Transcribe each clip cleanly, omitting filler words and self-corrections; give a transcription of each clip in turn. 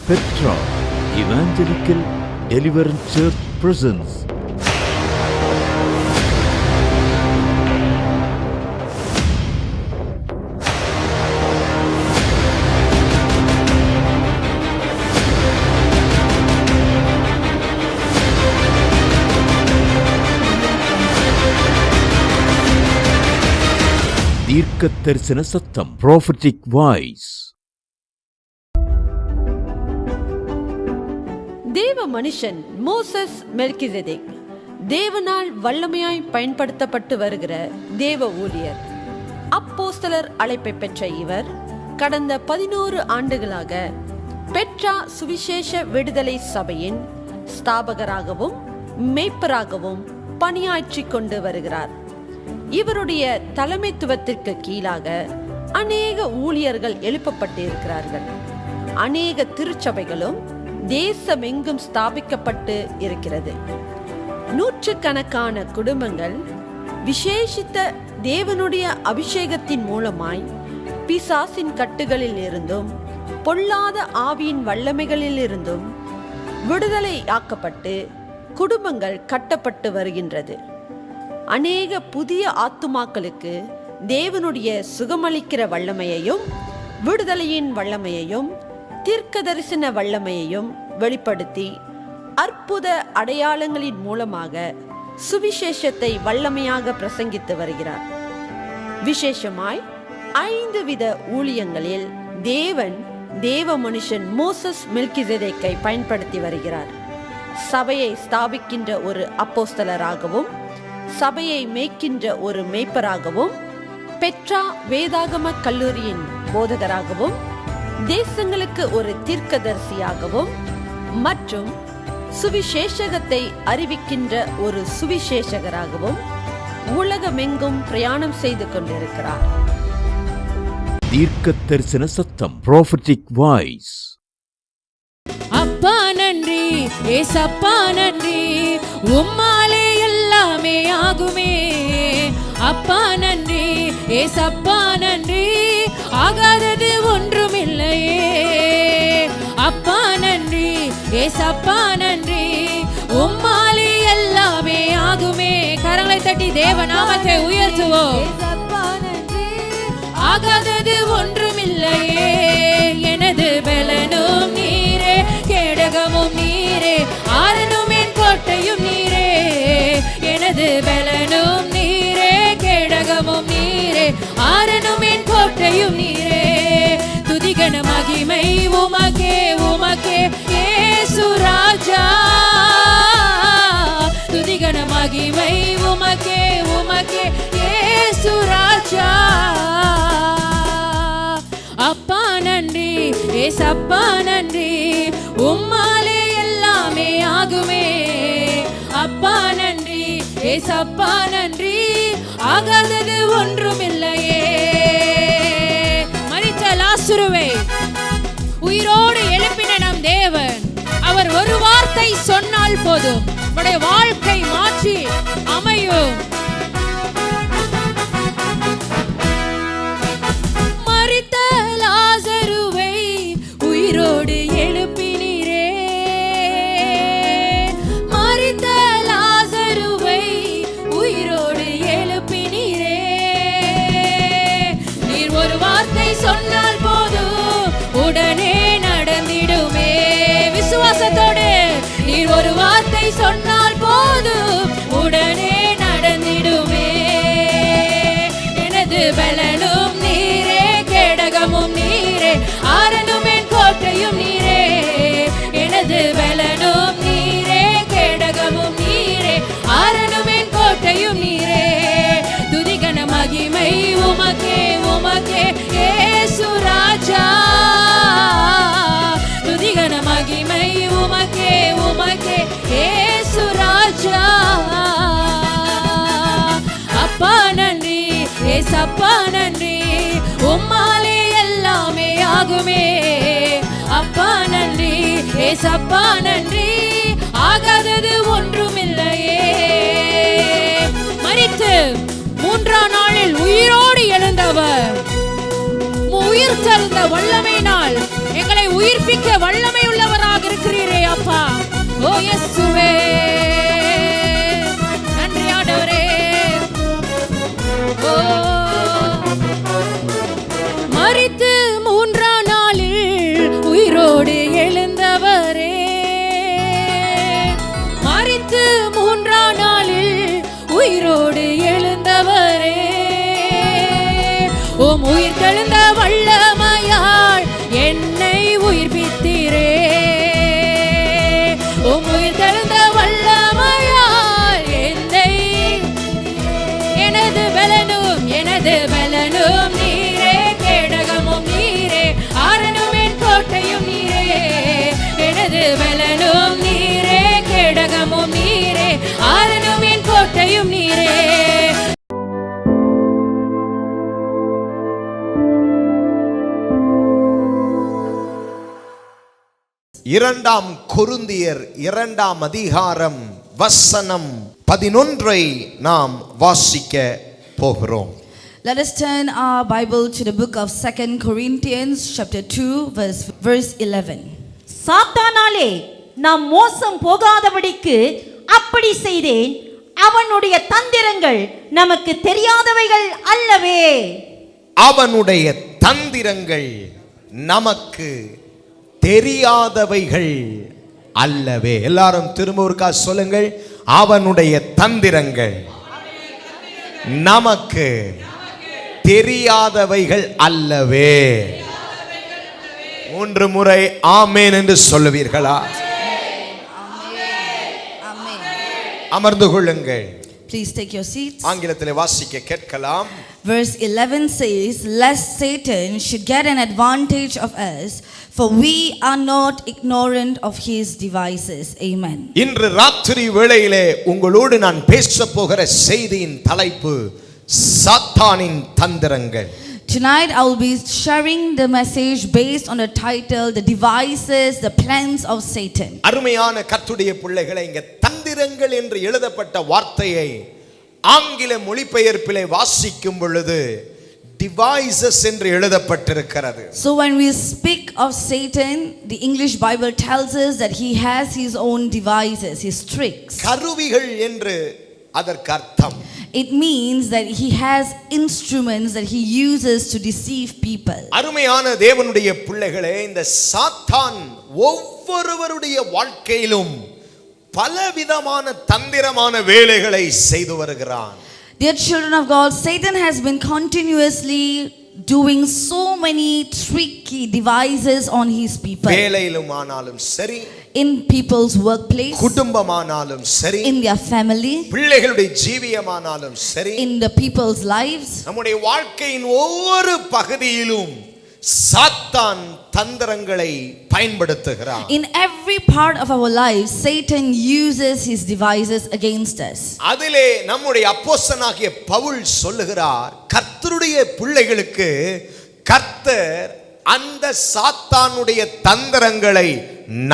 Petra Evangelical Deliverance Church presents தீர்க்க தரிசன சத்தம், prophetic voice. தேவ மனுஷன் மோசஸ் மெல்கிசேதேக் தேவனால் வல்லமையாய் பயன்படுத்தப்பட்டு வருகிற தேவ ஊழியர். அப்போஸ்தலர் அழைப்பை பெற்ற இவர் கடந்த 11 ஆண்டுகளாக பெட்ரா சுவிசேஷ விடுதலை சபையின் ஸ்தாபகராகவும் மேய்ப்பராகவும் பணியாற்றிக் கொண்டு வருகிறார். இவருடைய தலைமைத்துவத்திற்கு கீழாக அநேக ஊழியர்கள் எழுப்பப்பட்டு இருக்கிறார்கள். அநேக திருச்சபைகளும் தேசமெங்கும் ஸ்தாபிக்கப்பட்டு இருக்கிறது. நூற்றுக்கணக்கான குடும்பங்கள் விசேஷித்த தேவனுடைய அபிஷேகத்தின் மூலமாய் பிசாசின் கட்டுகளில் இருந்தும் பொல்லாத ஆவியின் வல்லமைகளில் இருந்தும் விடுதலை ஆக்கப்பட்டு குடும்பங்கள் கட்டப்பட்டு வருகின்றது. அநேக புதிய ஆத்துமாக்களுக்கு தேவனுடைய சுகமளிக்கிற வல்லமையையும் விடுதலையின் வல்லமையையும் தீர்க்க தரிசன வல்லமையையும் வெளிப்படுத்தி அற்புத அடையாளங்களின் மூலமாக சுவிசேஷத்தை வல்லமையாக பிரசங்கித்து வருகிறார். விசேஷமாய் 5 வித ஊழியங்களில் தேவன் தேவ மனுஷன் மோசஸ் மெல்கிசேதேக்கை பயன்படுத்தி வருகிறார். சபையை ஸ்தாபிக்கின்ற ஒரு அப்போஸ்தலராகவும் சபையை மேய்க்கின்ற ஒரு மேய்ப்பராகவும் பெட்ரா வேதாகம கல்லூரியின் போதகராகவும் தேசங்களுக்கு ஒரு தீர்க்கதரிசியாகவும் மற்றும் சுவிசேஷகத்தை அறிவிக்கின்ற ஒரு சுவிசேஷகராகவும் உலகமெங்கும் பிரயாணம் செய்து கொண்டிருக்கிறார். தீர்க்க தரிசன சத்தம், prophetic voice. அப்பா நன்றி, ஏசப்பா நன்றி, உம்மாலே எல்லாமே ஆகுமே. அப்பா நன்றி, ஏசப்பா நன்றி, ஆகாதது ஒன்றுமில்லையே. அப்பா நன்றி, ஏசப்பா நன்றி, உம்மாலே எல்லாமே ஆகுமே. கரங்களை தட்டி தேவநாமத்தை உயர்த்துவோம். ஆகாதது ஒன்றுமில்லையே. எனது பலனும் நீரே, கேடகமும் நீரே, ஆரனும் என் கோட்டையும் நீரே. எனது பலனும் நீரே, கேடகமும் நீரே, ஆரனும் என் கோட்டையும் நீரே. துதிகன மகிமை உமக்கே, உமக்கே இயேசு ராஜா. துதிகன மகிமை உமக்கே, உமக்கே இயேசு ராஜா. அப்பா நன்றி, ஏசப்பா நன்றி, உம்மாலே எல்லாமே ஆகுமே. அப்பா நன்றி, ஏசப்பா நன்றி, ஆகாதது ஒன்றுமில்லையே. மரித்த லாசருவை உயிரோடு எழுப்பின நம் தேவன், அவர் ஒரு வார்த்தை சொன்னால் போதும் நம்முடைய வாழ்க்கை மாற்றி அமையும். மரித்த லாசருவை உயிரோடு எழுப்பினீரே. மரித்த லாசருவை உயிரோடு எழுப்பினீரே. நீர் ஒரு வார்த்தை சொன்னால் போதும் உடனே நடந்திடுமே. விசுவாசத்தோடு நீர் ஒரு வார்த்தை சொன்னால் போதும் உடனே நடந்திடுமே. எனது பலனும் நீரே, கேடகமும் நீரே, ஆரனும் என் கோட்டையும் நீரே. எனது பலனும் நீரே, கேடகமும் நீரே, ஆரனும் என் கோட்டையும் நீரே. துதிகன மகிமை உமக்கே, உமக்கே இயேசு ராஜா. துதிகன மகிமை உமக்கே, உமக்கே இயேசு ராஜா. அப்பா நன்றி, ஏசப்பா நன்றி, உம்மாலே எல்லாமே ஆகுமே. அப்பா நன்றி, ஏசப்பா நன்றி, ஆகாதது ஒன்றுமில்லையே. மரித்து 3ஆம் நாளில் உயிரோடு எழுந்தவர், உயிர் தந்த வல்லமையினால் எங்களை உயிர்ப்பிக்க வல்லமை உள்ள ஓ இயேசுவே நன்றி ஆண்டவரே. ஓ மரித்து மூன்றாம் நாளில் உயிரோடு எழுந்தவரே, மரித்து மூன்றாம் நாளில் உயிரோடு எழுந்தவரே, ஓம் உயிர் தெழுந்த வல்லமையால் என்னை உயிர்ப்பித்தீரே, ஓம் உயிர் தெழுந்த வல்லமையால் என்னை, எனது பலனும் நீரே, கேடகமும் நீரே, ஆரனும் என் கோட்டையும் நீரே, எனது பலனும் நீரே, கேடகமும் நீரே, ஆரனும் என் கோட்டையும் நீரே. இரண்டாம் கொரிந்தியர் 2ஆம் அதிகாரம் வசனம் 11 நாம் வாசிக்க போகிறோம். Let us turn our Bible to the book of 2 Corinthians chapter 2 verse 11. சாத்தானாலே நாம் மோசம் போகாதபடிக்கு அப்படி செய்தேன், அவனுடைய தந்திரங்கள் நமக்கு தெரியாதவைகள் அல்லவே. அவனுடைய தந்திரங்கள் நமக்கு தெரியாதவைகள் அல்லவே. எல்லாரும் திரும்ப ஒருக்கா சொல்லுங்கள், அவனுடைய தந்திரங்கள் நமக்கு தெரியாதவைகள் அல்லவே. 3 முறை ஆமென் என்று சொல்லுவீர்களா? அமர்ந்து கொள்ளுங்கள். Please take your seats. ஆங்கிலத்திலே வாசிக்க கேட்கலாம். Verse 11 says, lest Satan should get an advantage of us, for we are not ignorant of his devices. Amen. இன்று ராத்திரி வேளையிலே உங்களோடு நான் பேசப் போகிற செய்தியின் தலைப்பு சாத்தானின் தந்திரங்கள். Tonight I will be sharing the message based on the title, the devices, the plans of Satan. அருமையான கர்த்தருடைய பிள்ளைகளை, இங்கே தந்திரங்கள் என்று எழுதப்பட்ட வார்த்தையை ஆங்கில மொழிபெயர்ப்பிலே வாசிக்கும் பொழுது devices என்று எழுதப்பட்டிருக்கிறது. So when we speak of Satan, the English Bible tells us that he has his own devices, his tricks. கருவிகள் என்று அதற்கு அர்த்தம். It means that he has instruments that he uses to deceive people. அருமையான தேவனுடைய பிள்ளைகளே, இந்த சாத்தான் ஒவ்வொருவருடைய வாழ்க்கையிலும் பலவிதமான தந்திரமான வேலைகளை செய்து வருகிறான். Dear children of God, Satan has been continuously doing so many tricky devices on his people. வேலையிலும் ஆனாலும் சரி, in people's workplace, குடும்பமானாலும் சரி, in their family, பிள்ளைகளுடைய ஜீவியமானாலும் சரி, in the people's lives, நம்முடைய வாழ்க்கையின் ஒவ்வொரு பகுதியிலும் சாத்தான் தந்திரங்களை பயன்படுத்துகிறான். in every part of our lives, Satan uses his devices against us. அதிலே நம்முடைய அப்போஸ்தலனாகிய பவுல் சொல்லுகிறார், கர்த்தருடைய பிள்ளைகளுக்கு கர்த்தர் அந்த சாத்தானுடைய தந்திரங்களை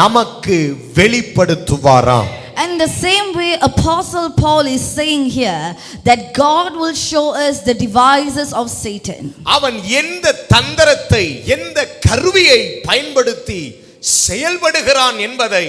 நமக்கு வெளிப்படுத்துவாராம். And the same way Apostle Paul is saying here that God will show us the devices of Satan. அவன் எந்த தந்திரத்தை, எந்த கருவியை பயன்படுத்தி செயல்படுகிறான் என்பதை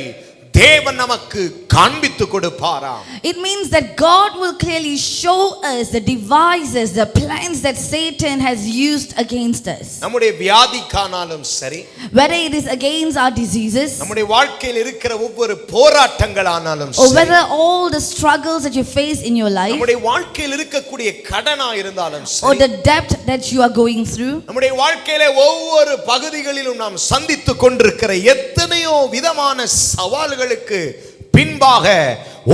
தேவன் நமக்கு காண்பித்து கொடுப்பாராம். It means that God will clearly show us the devices, the plans that Satan has used against us. நம்முடைய வியாதிக்கானாலும் சரி, Whether it is against our diseases, நம்முடைய வாழ்க்கையில் இருக்கிற ஒவ்வொரு போராட்டங்களானாலும் or சரி, whether all the struggles that you face in your life, நம்முடைய வாழ்க்கையில் இருக்கக்கூடிய கடனா இருந்தாலும் or சரி, the debt that you are going through, நம்முடைய வாழ்க்கையில ஒவ்வொரு பகுதிகளிலும் நாம் சந்தித்துக் கொண்டிருக்கிற எத்தனையோ விதமான சவால்களுக்கு பின்பாக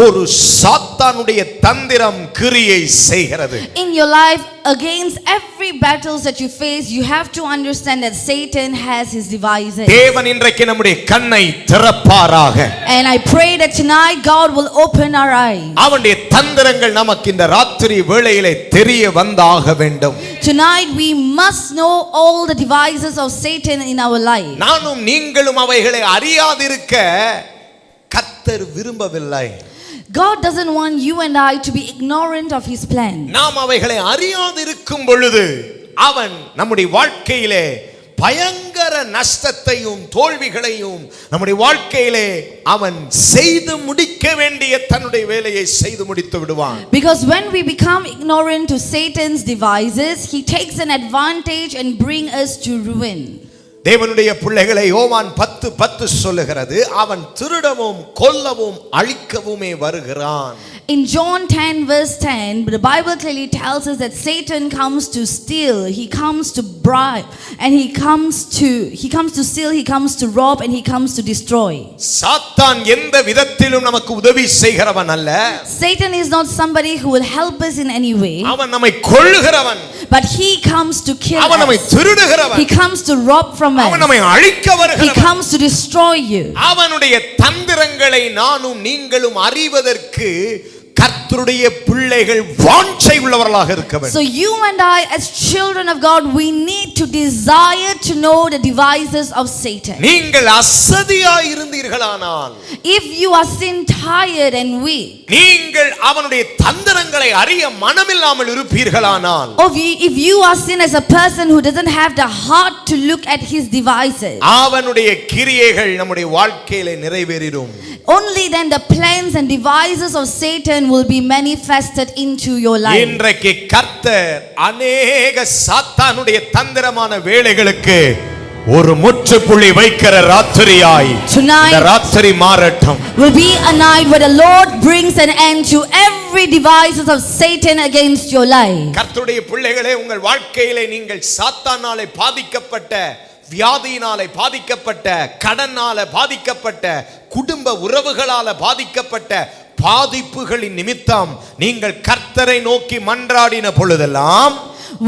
ஒரு சாத்தானுடைய தந்திரம் கிரியை செய்கிறது. in your life, against every battles that you face, you have to understand that Satan has his devices. தேவன் இன்றைக்கு நம்முடைய கண்ணை திறப்பாராக. And I pray that tonight God will open our eyes. அவனுடைய தந்திரங்கள் நமக்கு இந்த ராத்திரி வேளையிலே தெரிய வந்தாக வேண்டும். Tonight we must know all the devices of Satan in our life. நானும் நீங்களும் அவைகளை அறியாதிருக்க கர்த்தர் விரும்பவில்லை. God doesn't want you and I to be ignorant of his plan. நாம் அவைகளை அறியாதிருக்கும் பொழுது அவன் நம்முடைய வாழ்க்கையிலே பயங்கர நஷ்டத்தையும் தோல்விகளையும் நம்முடைய வாழ்க்கையிலே அவன் செய்து முடிக்க வேண்டிய தன்னுடைய வேலையை செய்து முடித்து விடுவான். Because when we become ignorant to Satan's devices, he takes an advantage and bring us to ruin. தேவனுடைய பிள்ளைகளை யோவான் 10:10 சொல்லுகிறது, அவன் திருடவும் கொல்லவும் அழிக்கவுமே வருகிறான். In John 10 verse 10, the Bible clearly tells us that Satan comes to steal, he comes to bribe, and he comes to steal, he comes to rob, and he comes to destroy. சாத்தான் எந்த விதத்திலும் நமக்கு உதவி செய்கிறவன் அல்ல. Satan is not somebody who will help us in any way. அவன் நம்மை கொல்லுகிறவன். But he comes to kill அவன் நம்மை us. திருடுகிறவன். He comes to rob from us. அவன் நம்மை அழிக்க He வருகிறவன். comes to destroy you. அவனுடைய தந்திரங்களை நானும் நீங்களும் அறிவதற்கு கர்த்தருடைய பிள்ளைகள் வாஞ்சை உள்ளவர்களாக இருக்க வேண்டும். So you and I as children of God, we need to desire to know the devices of Satan. நீங்கள் அசதியாய் இருந்தீர்களானால், If you are sin tired and weak, நீங்கள் அவனுடைய தந்திரங்களை அறிய மனமில்லாமல் இருப்பீர்களானால், if you are sin as a person who doesn't have the heart to look at his devices, அவனுடைய கிரியைகள் நம்முடைய வாழ்க்கையிலே நிறைவேறிடும். only then the plans and devices of Satan will be manifested into your life. இன்றைக்கு கர்த்தர் அநேக சாத்தானுடைய தந்திரமான வேலைகளுக்கு ஒரு முற்றுப்புள்ளி வைக்கிற ராத்திரியாய் இந்த ராத்திரி மாறட்டும். Will be a night where the Lord brings an end to every devices of Satan against your life. கர்த்தருடைய பிள்ளைகளே, உங்கள் வாழ்க்கையிலே நீங்கள் சாத்தானாலே பாதிக்கப்பட்ட, வியாதியினாலே பாதிக்கப்பட்ட, கடனால பாதிக்கப்பட்ட, குடும்ப உறவுகளால பாதிக்கப்பட்ட பாதிப்புகளின் நிமித்தம் நீங்கள் கர்த்தரை நோக்கி மன்றாடின பொழுதெல்லாம்,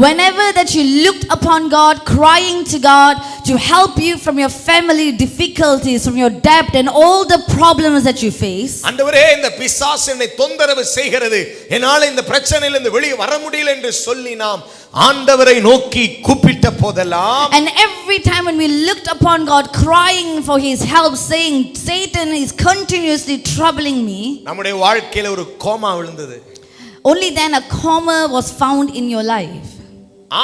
whenever that you looked upon God, crying to God to help you from your family difficulties, from your debt and all the problems that you face, ஆண்டவரே இந்த பிசாசு என்னை தொந்தரவு செய்கிறது, என்னால இந்த பிரச்சனையிலிருந்து வெளியே வர முடியல என்று சொல்லி நாம் ஆண்டவரை நோக்கி கூப்பிட்ட போதெல்லாம், and every time when we looked upon God crying for his help, saying Satan is continuously troubling me, நம்முடைய வாழ்க்கையில ஒரு கோமா விழுந்தது. only then a comma was found in your life.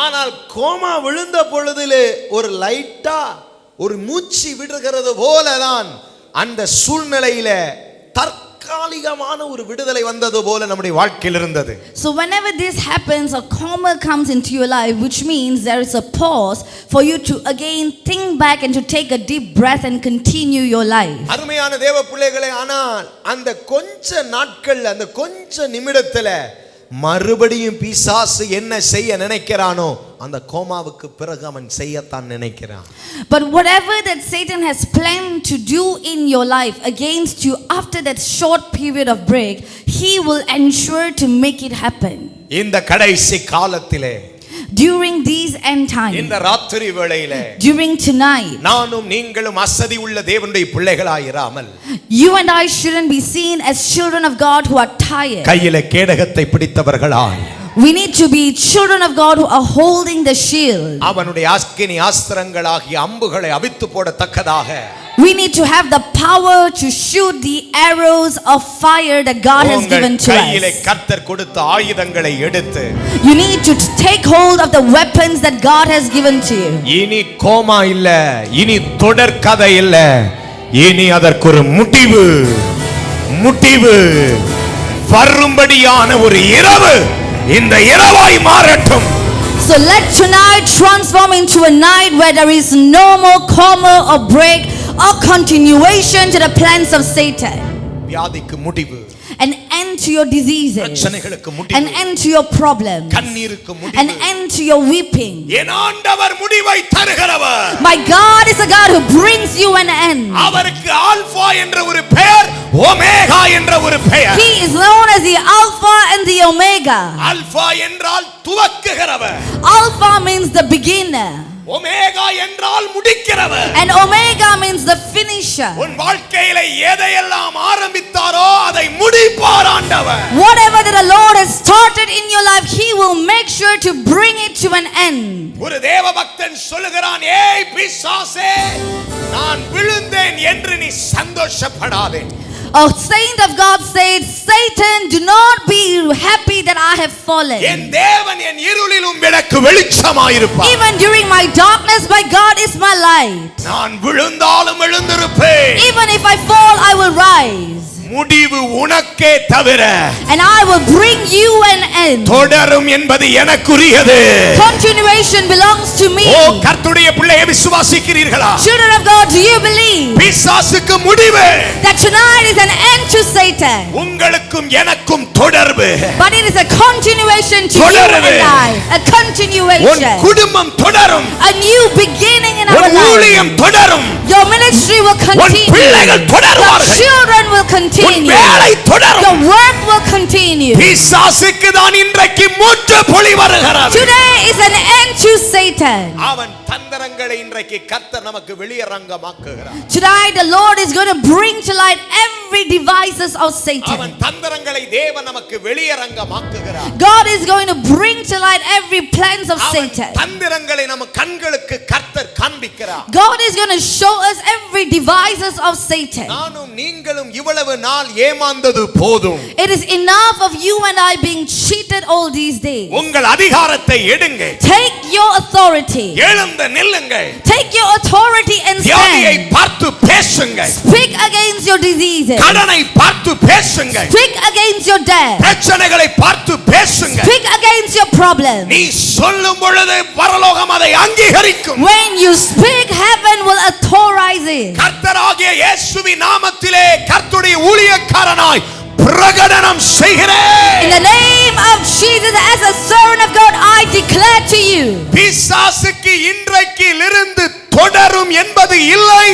ஆனால் கோமா விழுந்த பொழுதிலே ஒரு லைட்டா ஒரு மூச்சு விடுகிறது போலதான் அந்த சூழ்நிலையில தற்காலிகமான ஒரு விடுதலை வந்தது போல நம்முடைய வாழ்க்கையில் இருந்தது. So whenever this happens, a comma comes into your life, which means there is a pause for you to again think back and to take a deep breath and continue your life. அருமையான தேவ பிள்ளைகளே, ஆனால் அந்த கொஞ்ச நாட்கள், அந்த கொஞ்ச நிமிடத்துல மறுபடியும் பிசாசு என்ன செய்ய நினைக்கிறானோ அந்த கோமாவுக்கு பிறகு அவன் செய்யத்தான் நினைக்கிறான். But whatever that Satan has planned to do in your life against you after that short period of break, he will ensure to make it happen. இந்த கடைசி காலத்திலே, during these end times, இந்த ராத்திரி வேளையிலே, during tonight, நானும் நீங்களும் அசதி உள்ள தேவனுடைய பிள்ளைகளாயிராமல், you and I shouldn't be seen as children of God who are tired. கையிலே கேடகத்தை பிடித்தவர்களாய், we need to be children of God who are holding the shield. அவனுடைய அக்கினி ஆஸ்திரங்களாகிய அம்புகளை அவித்து போடத்தக்கதாக, we need to have the power to shoot the arrows of fire that God has given to கையிலே us. கர்த்தர் கொடுத்த ஆயுதங்களை எடுத்து, you need to take hold of the weapons that God has given to you. இனி coma இல்ல, இனி தொடர் கதை இல்ல, இனி அதற்கு ஒரு முடிவு வரும்படியான ஒரு இரவு இந்த இரவாய் மாறட்டும். So let tonight transform into a night where there is no more comma or break or continuation to the plans of Satan. வியாதிக்கு முடிவு, an end to your diseases, பிரச்சனைகளுக்கு முடிவு, an end to your problems, கண்ணீருக்கு முடிவு, an end to your weeping. என் ஆண்டவர் முடிவை தருகிறவர். My God is a God who brings you an end. அவருக்கு alpha என்ற ஒரு பெயர், ஒமேகா என்ற ஒரு பெயர். He is known as the Alpha and the Omega. Alpha என்றால் துவக்குகிறவர், Alpha means the beginner, omega என்றால் முடிக்கிறவர். and Omega means the finisher. உன் வாழ்க்கையில எதையெல்லாம் ஆரம்பித்தாரோ அதை முடிப்பார் ஆண்டவர். Whatever that the Lord has started in your life, He will make sure to bring it to an end. ஒரு தேவ பக்தன் சொல்லுகிறான், ஏய் பிசாசே, நான் விழுந்தேன் என்று நீ சந்தோஷப்படாதே. A saint of God said, Satan, do not be happy that I have fallen. என் தேவன் என் இருளிலும் எனக்கு வெளிச்சமாயிருப்பார். Even during my darkness, my God is my light. நான் விழுந்தாலும் எழுந்திருப்பேன். Even if I fall, I will rise. முடிவு உனக்கே தவிர And I will bring you an end. தொடரும் என்பது எனக்குரியது. Continuation belongs to me. ஓ கர்த்தருடைய பிள்ளையை விசுவாசிக்கிறீர்களா? Children of God, do you believe பிசாசுக்கு முடிவு, that tonight is an end to Satan? உங்களுக்கும் எனக்கும் தொடர்பு. But it is a continuation to you and I. A உன் continuation. குடும்பம் தொடரும். A new beginning in our உன் life. ஊழியம் தொடரும். Your ministry will உன் continue. பிள்ளைகள் Your தொடருவார்கள். children will உன் continue. வேலை தொடரும். Your work will continue. பிசாசுக்கு தான் இன்றைக்கு முற்றுப்புள்ளி வருகிறது. Today is an end to Satan. அவன் தந்திரங்களை இன்றைக்கு கர்த்தர் நமக்கு வெளியரங்கமாக்குகிறார். Tonight the Lord is going to bring to light every devices of அவன் Satan. தந்திரங்களை தேவன் நமக்கு வெளியரங்கமாக்குகிறார். God is going to bring to light every plans of அவன் Satan. தந்திரங்களை நம்ம கண்களுக்கு கர்த்தர் காண்பிக்கிறார். God is going to show us every devices of Satan. நானும் நீங்களும் இவ்வளவு நாள் ஏமாந்தது போதும். It is enough of you and I being cheated all these days. உங்கள் அதிகாரத்தை எடுங்க. Take your authority. எழுந்து நில்லுங்க. Take your authority and வியாதியை stand. பார்த்து பேசுங்க. Speak against your diseases. கடனை பார்த்து பேசுங்க. Speak against your death. பிரச்சனைகளை பார்த்து பேசுங்க. Speak against your problems. நீ சொல்லும் பொழுது பரலோகம் அதை அங்கீகரிக்கும். When you speak, heaven will authorize it. கர்த்தராகிய இயேசுவின் நாமத்திலே கர்த்தருடைய ஊழியக்காரனாய் பிரகடனம் செய்கிறேன். In the name of Jesus, as a servant of God, I declare to you, பிசாசுக்கு இன்றைக்கிலிருந்து தொடரும் என்பது இல்லை,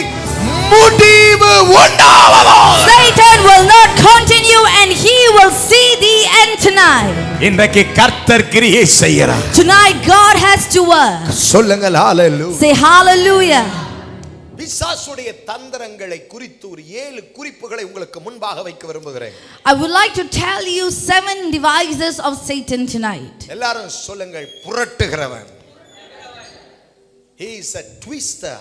முடிவு உண்டாவதாக. Satan will not continue and he will see the end tonight. இன்றைக்கு கர்த்தர் கிரியை செய்கிறார். Tonight God has to work. சொல்லுங்க ஹalleluya. Say hallelujah. பிசாசுடைய தந்திரங்களை குறித்து ஒரு 7 குறிப்புகளை உங்களுக்கு முன்பாக வைக்க விரும்புகிறேன். I would like to tell you 7 devices of Satan tonight. எல்லாரும் சொல்லுங்கள், புரட்டுகிறவன். He is a twister.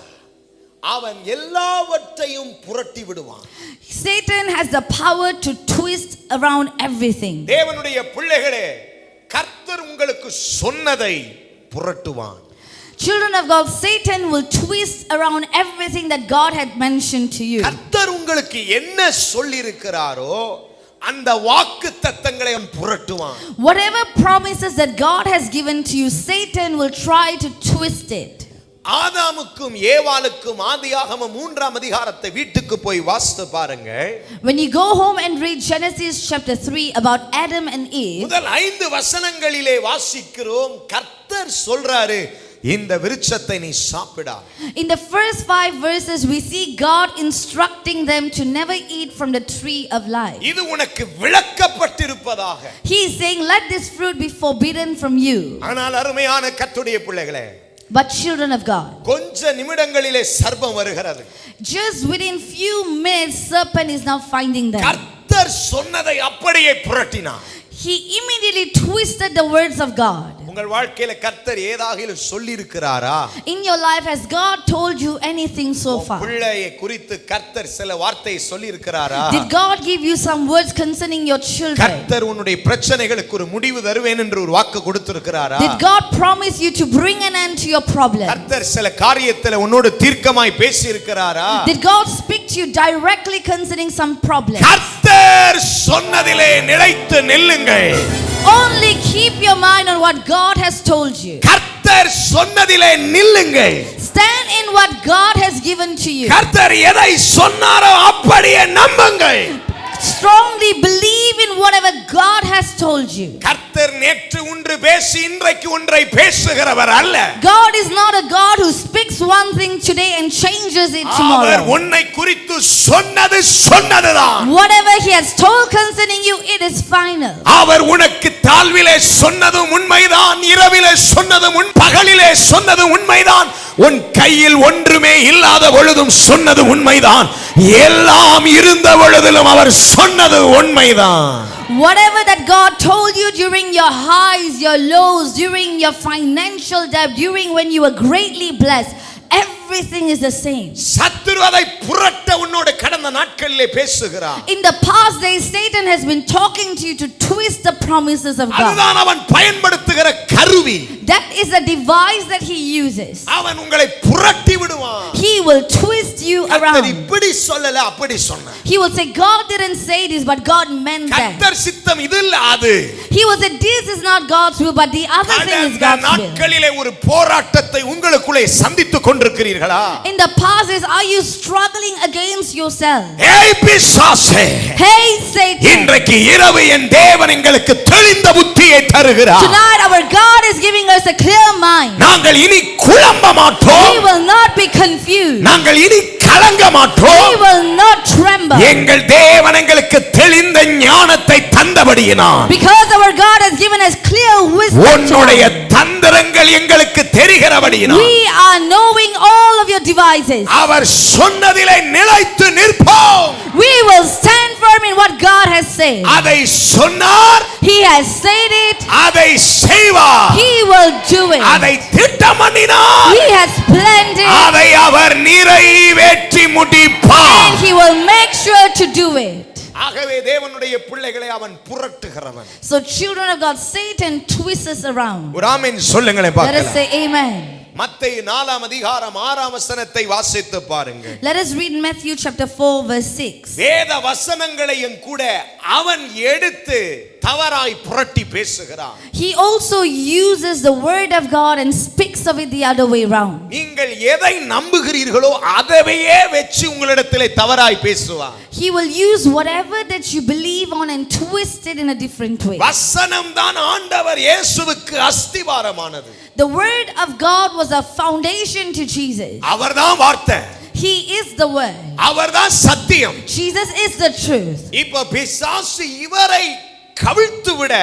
அவன் எல்லாவற்றையும் புரட்டி விடுவான். Satan has the power to twist around everything. தேவனுடைய பிள்ளைகளே, கர்த்தர் உங்களுக்கு சொன்னதை புரட்டுவான். Children of God, Satan will twist around everything that God had mentioned to you. கர்த்தர் உங்களுக்கு என்ன சொல்லி இருக்கிறாரோ அந்த வாக்குத்தத்தங்களை அவன் புரட்டுவான். Whatever promises that God has given to you, Satan will try to twist it. ஆதாமுக்கும் ஏவாளுக்கும் ஆதியாகமம் 3ஆம் அதிகாரத்தை வீட்டுக்கு போய் வாசித்து பாருங்க. When you go home and read Genesis chapter 3 about Adam and Eve, முதல் 5 வசனங்களிலே வாசிக்கிறோம், கர்த்தர் சொல்றாரு, இந்த விருட்சத்தை நீ சாப்பிடா. in the first 5 verses we see God instructing them to never eat from the tree of life. இது உனக்கு விலக்கப்பட்டிருப்பதாக. He is saying, let this fruit be forbidden from you. ஆனால் அருமையான கர்த்தருடைய பிள்ளைகளே, But children of God, கொஞ்ச நிமிடங்களிலே சர்ப்பம் வருகிறது. just within few minutes serpent is now finding them. கர்த்தர் சொன்னதை அப்படியே புரட்டினார். He immediately twisted the words of God. உங்கள் வாழ்க்கையில கர்த்தர் ஏதாகிலும் சொல்லி இருக்கிறாரா? In your life, has God told you anything so far? பிள்ளையை குறித்து கர்த்தர் சில வார்த்தை சொல்லி இருக்கிறாரா? Did God give you some words concerning your children? கர்த்தர் உன்னுடைய பிரச்சனைகளுக்கு ஒரு முடிவு தருவேன் என்று ஒரு வாக்கு கொடுத்திருக்கிறாரா? Did God promise you to bring an end to your problem? கர்த்தர் சில காரியத்துல உன்னோடு தீர்க்கமாய் பேசி இருக்கிறாரா? Did God speak to you directly concerning some problem? கர்த்தர் சொன்னதிலே நிலைத்து நில்லுங்கள். Only keep your mind on what God has told you. கர்த்தர் சொன்னதிலே நில்லுங்கள். Stand in what God has given to you. கர்த்தர் எதை சொன்னாரோ அப்படியே நம்புங்கள். Strongly believe in whatever God has told you. கர்த்தர் நேற்று ஒன்று பேசி இன்றைக்கு ஒன்றை பேசுகிறவர் அல்ல. God is not a God who speaks one thing today and changes it our tomorrow. உன்னை குறித்து சொன்னது சொன்னதுதான். Whatever he has told concerning you, it is final. அவர் உனக்கு தாழ்விலே சொன்னதும் உண்மைதான், இரவிலே சொன்னதும் பகலிலே சொன்னதும் உண்மைதான், உன் கையில் ஒன்றுமே இல்லாத பொழுதும் சொன்னது உண்மைதான், எல்லாம் இருந்த பொழுதிலும் அவர் சொன்னது உண்மைதான். Whatever that God told you during your highs, your lows, during your financial debt, during when you were greatly blessed, everything is the same. சத்துரு அதை புரட்ட உன்னோடு கடந்து கடந்த நாட்களிலே பேசுகிறான். In the past days, Satan has been talking to you to twist the promises of God. அதுதான் அவன் பயன்படுத்துகிற கருவி. That is a device that he uses. அவன் உங்களை புரட்டி விடுவான். He will twist you கர்த்தர் around. இப்படி சொல்லல அப்படி சொன்னார். He will say, God didn't say this, but God meant that. கர்த்தர் சித்தம் இது இல்ல அது. He will say, this is not God's will, but the other thing is கடந்த God's will. நாட்களிலே ஒரு போராட்டத்தை உங்களுக்குள்ளே சந்தித்துக் கொண்டிருக்கிறீர்களா? In the past days, are you struggling against yourself? ஏய் பிசாசே, Hey Satan! இன்றைக்கு இரவு என் தேவன் எங்களுக்கு தெளிந்த புத்தியை தருகிறார். Tonight our God is giving us a clear mind. நாங்கள் இனி குழம்ப மாட்டோம். We will not be confused. நாங்கள் இனி கலங்க மாட்டோம். We will not tremble. எங்கள் தேவன் எங்களுக்கு தெளிந்த ஞானத்தை தந்தபடியினார். Because our God has given us clear wisdom. உன்னுடைய தந்திரங்கள் எங்களுக்கு தெரிகிறபடியினார். We are knowing all of your devices. அவர் சொன்னதிலே நிலைத்து நிற்போம். We will stand firm in what God has said. அதை சொன்னார். He has said it. அதை செய்வார். He will do it. அதை திட்டம் பண்ணினார். He has planned it. அதை அவர் நிறைவேற்றி முடிப்பார். And he will make sure to do it. ஆகவே தேவனுடைய பிள்ளைகளை அவன் புரட்டுகிறவன். So children of God, Satan twists us around. ஒரு ஆமென் சொல்லுங்களேன் Let us பார்க்கலாம். say amen. மத்தேயு 4 அதிகாரம் 6 வசனத்தை வாசித்து பாருங்கள். Let us read Matthew chapter 4 verse 6. வேத வசனங்களையும் கூட அவன் எடுத்து தவறாய் புரட்டி பேசுகிறான். He also uses the word of God and speaks of it the other way around. நீங்கள் எதை நம்புகிறீர்களோ அதையே வெச்சு உங்களிடத்திலே தவறாய் பேசுவான். He will use whatever that you believe on and twist it in a different way. வசனம் தான் ஆண்டவர் இயேசுவுக்கு அஸ்திவாரமானது. The word of God was a foundation to Jesus. அவர்தான் வார்த்தை. He is the word. அவர்தான் சத்தியம். Jesus is the truth. இப்ப பிசாசு இவரை கவிழ்த்து விட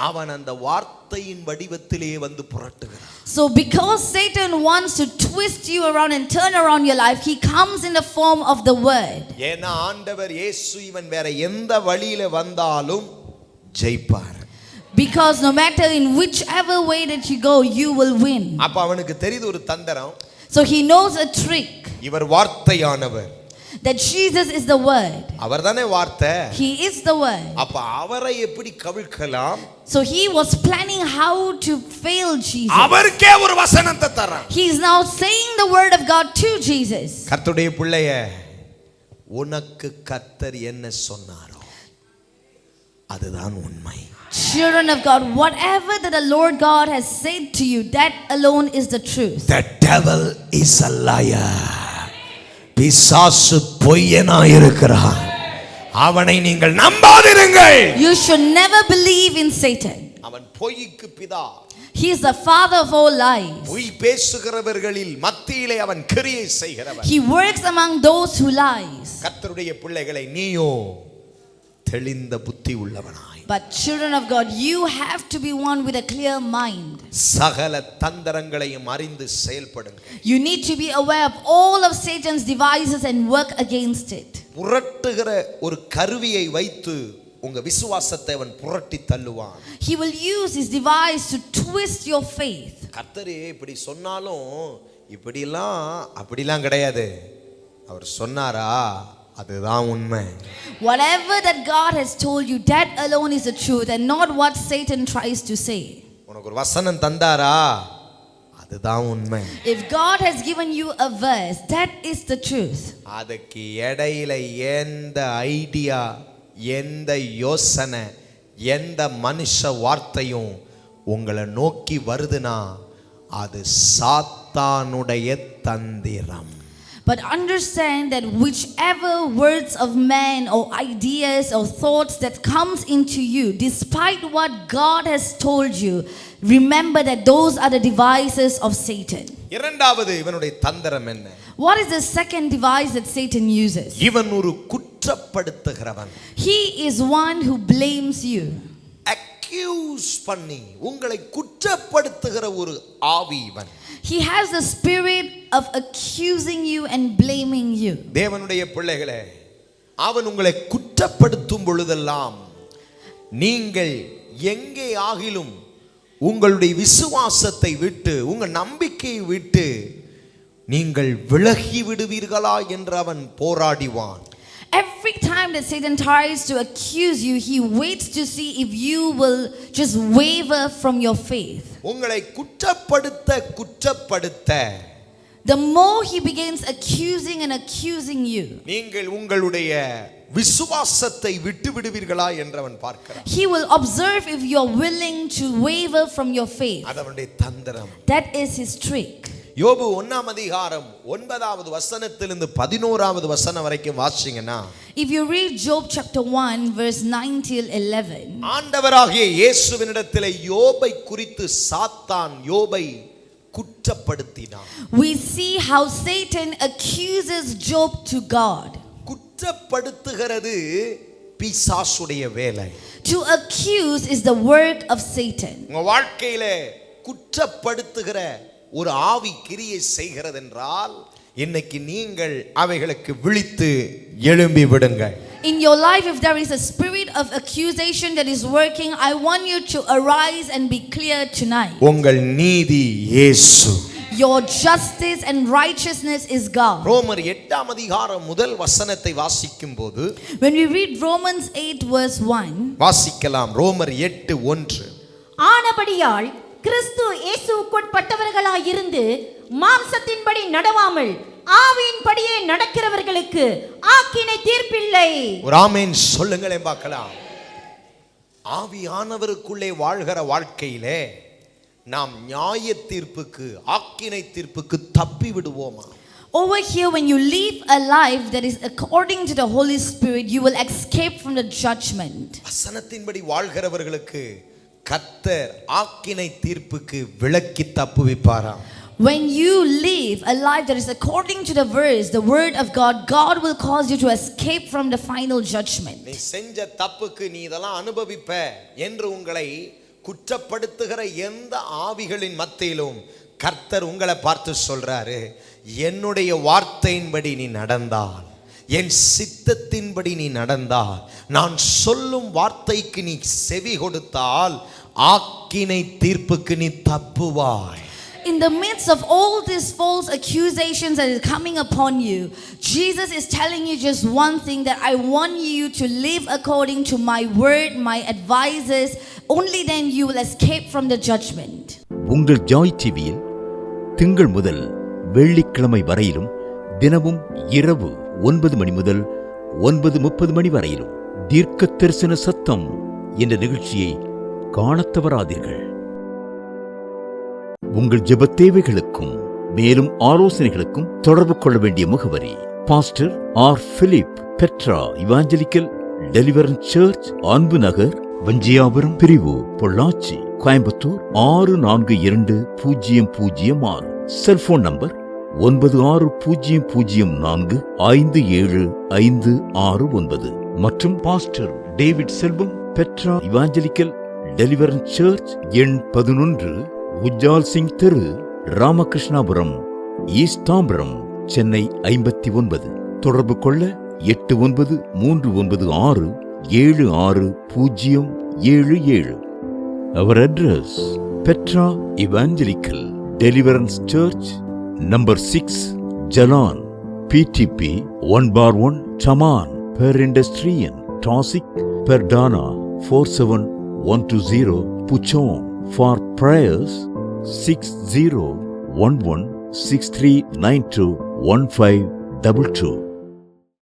அவன் அந்த வார்த்தையின் வடிவத்திலே வந்து புரட்டுகிறான். So because Satan wants to twist you around and turn around your life, he comes in the form of the word. ஏன்னா ஆண்டவர் இயேசு இவன் வேற எந்த வழியில வந்தாலும் ஜெயிப்பார். Because no matter in whichever way that you go, you will win. அப்ப அவனுக்கு தெரியுது ஒரு தந்திரம். So he knows a trick. இவர் வார்த்தையானவர். That Jesus is the word. அவர்தானே வார்த்தை. He is the word. அப்ப அவரை எப்படி கவிழ்க்கலாம்? So he was planning how to fail Jesus. அவருக்கே ஒரு வசனத்தை தரான். He is now saying the word of God to Jesus. கர்த்தருடைய பிள்ளையே, உனக்கு கர்த்தர் என்ன சொன்னாரோ அதுதான் உண்மை. Children of God, whatever that the Lord God has said to you, that alone is the truth. The devil is a liar. பிசாசு பொய்யனாய் இருக்கிறான். அவனை நீங்கள் நம்பாதிருங்கள். You should never believe in Satan. அவன் பொய்க்கு பிதா. He is the father of all lies. பொய் பேசுகிறவர்களில் மத்தியிலே அவன் கிரியை செய்கிறவன். He works among those who lies. கர்த்தருடைய பிள்ளைகளை நீயோ தெளிந்த புத்தி உள்ளவனாய். But children of God, you have to be one with a clear mind. சகல தந்திரங்களையும் அறிந்து செயல்படுங்கள். You need to be aware of all of Satan's devices and work against it. புரட்டுகிற ஒரு கருவியை வைத்து உங்க விசுவாசத்தை அவன் புரட்டி தள்ளுவான். He will use his device to twist your faith. கர்த்தரே இப்படி சொன்னாலும் இப்படிலாம் அப்படிலாம் கிடையாது. அவர் சொன்னாரா அதுதான் உண்மை. Whatever that God has told you, that alone is the truth and not what Satan tries to say. உனக்கு ஒரு வசனம் தந்தாரா அதுதான் உண்மை. If God has given you a verse, that is the truth. அதுக்கு இடையில எந்த ஐடியா, எந்த யோசனை, எந்த மனுஷ வார்த்தையும் உங்களை நோக்கி வருதுனா அது சாத்தானுடைய தந்திரம். But understand that whichever words of man or ideas or thoughts that comes into you, despite what God has told you, remember that those are the devices of Satan. இரண்டாவது இவனுடைய தந்திரம் என்ன? What is the second device that Satan uses? இவன் ஒரு குற்றப்படுத்துகிறவன். He is one who blames you. Accuse பண்ணி உங்களை குற்றப்படுத்துகிற ஒரு ஆவி இவன். He has the spirit of accusing you and blaming you. தேவனுடைய பிள்ளைகளே, அவன் உங்களை குற்றப்படுத்தும் பொழுதெல்லாம் நீங்கள் எங்கே ஆகிலும் உங்களுடைய விசுவாசத்தை விட்டு, உங்கள் நம்பிக்கையை விட்டு நீங்கள் விலகி விடுவீர்களா என்று அவன் போராடிவான். Every time that Satan tries to accuse you, he waits to see if you will just waver from your faith. உங்களை குற்றப்படுத்த The more he begins accusing you, நீங்கள் உங்களுடைய விசுவாசத்தை விட்டு விடுவீர்களா என்று அவன் பார்க்கிறான். he will observe if you are willing to waver from your faith. அது அவனுடைய தந்திரம். That is his trick. யோபு 1ஆம் அதிகாரம் 9வது வசனத்திலிருந்து 11வது வசனம் வரைக்கும் வாசிங்கன்னா, if you read Job chapter 1 verse 9 till 11, ஆண்டவராகிய இயேசுவினிடத்திலே யோபை குறித்து சாத்தான் யோபை குற்றப்படுத்தினான். we see how Satan accuses Job to God. குற்றப்படுத்துகிறது பிசாசுடைய வேலை. To accuse is the work of Satan. உங்க வாழ்க்கையிலே குற்றப்படுத்துகிற ஒரு ஆவி கிரியை செய்கிறது என்றால் இன்னைக்கு நீங்கள் அவைகளுக்கு விழித்து எழும்பி விடுங்கள். In your life, if there is a spirit of accusation that is working, I want you to arise and be clear tonight. உங்கள் நீதி இயேசு. Your justice and righteousness is God. ரோமர் 8ஆம் அதிகாரம் முதல் வசனத்தை வாசிக்கும்போது, when we read Romans 8 verse 1, வாசிக்கலாம். ரோமர் 8:1. ஆனபடியால் கிறிஸ்து இயேசுவுக்குட்பட்டவர்களாய் இருந்து மாம்சத்தின்படி நடவாமல் ஆவியின்படியே நடக்கிறவர்களுக்கு ஆக்கினை தீர்ப்பில்லை. ஒரு ஆமென் சொல்லுங்களேன் பார்க்கலாம். ஆவியானவருக்குள்ளே வாழ்கிற வாழ்க்கையிலே நாம் நியாய தீர்ப்புக்கு ஆக்கினை தீர்ப்புக்கு தப்பி விடுவோமா? over here, when you live a life that is according to the Holy Spirit, you will escape from the judgment. வசனத்தின்படி வாழ்கிறவர்களுக்கு கர்த்தர் ஆக்கினை தீர்ப்புக்கு விலக்கி தப்புவிப்பாராம். When you live a life that is according to the verse, the word of God, God will cause you to escape from the final judgment. நீ செஞ்ச தப்புக்கு நீ இதெல்லாம் அனுபவிப்ப என்று உங்களை குற்றப்படுத்துகிற எந்த ஆவிகளின் மத்தியிலும் கர்த்தர் உங்களை பார்த்து சொல்றாரு, என்னுடைய வார்த்தையின்படி நீ நடந்தால், என் சித்தத்தின்படி நீ நடந்தால், நான் சொல்லும் வார்த்தைக்கு நீ செவி கொடுத்தால் ஆக்கினை தீர்ப்புக்கு நீ தப்புவாய். In the midst of all these false accusations that is coming upon you, Jesus is telling you just one thing, that I want you to live according to my word, my advices. Only then you will escape from the judgment. உங்கள் Joy டிவியில் திங்கள் முதல் வெள்ளிக்கிழமை வரையிலும் தினமும் இரவு 9 மணி முதல் 9:30 மணி வரையிலும் தீர்க்க தரிசன சத்தம் என்ற நிகழ்ச்சியை காணத் தவறாதீர்கள். உங்கள் ஜெபத் தேவைகளுக்கும் மேலும் ஆலோசனைகளுக்கும் தொடர்பு கொள்ள வேண்டிய முகவரி: pastor R. Philip, Petra evangelical deliverance church, Anbu Nagar, வஞ்சியாபுரம் பிரிவு, பொள்ளாச்சி, கோயம்புத்தூர் 642006. செல்போன் நம்பர் 9600457569 மற்றும் பாஸ்டர் டேவிட் செல்வம், பெட்ரா இவாஞ்சலிக்கல் டெலிவரன்ஸ் சர்ச், எண் 11, உஜ்ஜால் சிங் தெரு, ராமகிருஷ்ணாபுரம், ஈஸ்ட் தாம்பரம், சென்னை 59. தொடர்பு கொள்ள 8939676077. Our address: Petra Evangelical Deliverance Church, number 6, Jalan, PTP 1/1, Taman, Perindustrian, Tosik, Perdana 47120, Puchong. For prayers 601163921522.